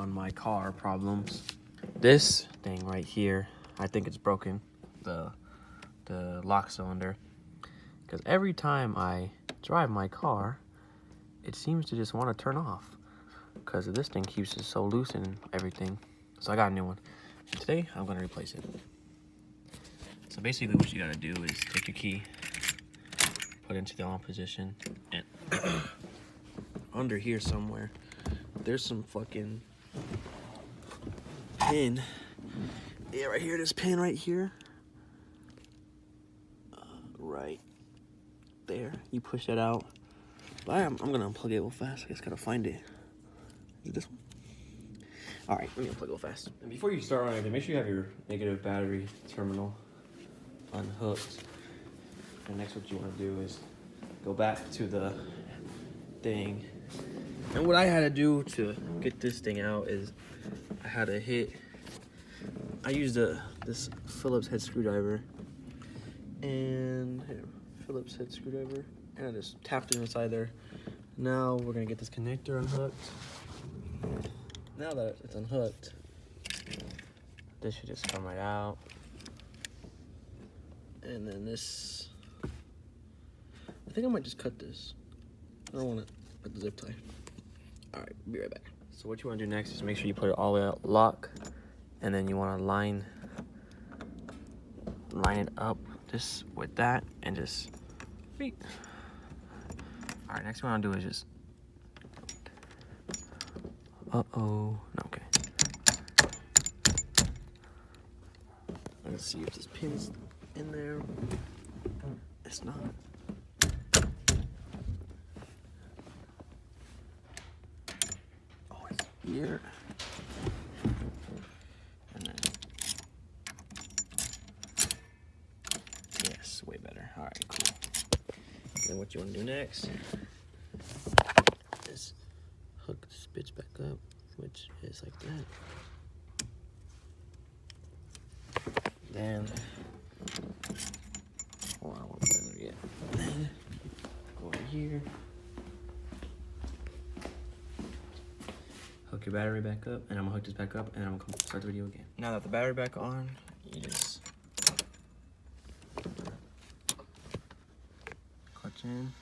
on my car problems. This thing right here, I think it's broken, the lock cylinder, because every time I drive my car, it seems to just want to turn off because this thing keeps it so loose and everything. So I got a new one. And today I'm gonna replace it. So basically what you gotta do is take your key, put it into the on position, and under here somewhere, there's some fucking pin. Yeah, right here, this pin right here. Right there. You push that out. But I'm gonna unplug it real fast. I just gotta find it. Is it this one? All right, let me unplug it real fast. And before you start on anything, make sure you have your negative battery terminal unhooked. And next, what you want to do is go back to the thing. And what I had to do to get this thing out is I had to hit. I used this Phillips head screwdriver, and here, Phillips head screwdriver, and I just tapped it inside there. Now we're gonna get this connector unhooked. Now that it's unhooked, this should just come right out. And then this, I think I might just cut this. I don't want to put the zip tie. All right, be right back. So what you want to do next is make sure you put it all the way out, lock, and then you want to line it up just with that, and just beat. All right, next thing I want to do is just, okay. Let's see if this pin's in there. It's not. Oh, it's here. And then, yes, way better. All right, cool. Then what you want to do next is hook this bitch back up, which is like that. Then, hold on, I won't put it there yet. Then, go over here. Hook your battery back up, and I'm gonna hook this back up, and I'm gonna start the video again. Now that the battery back on, you just clutch in.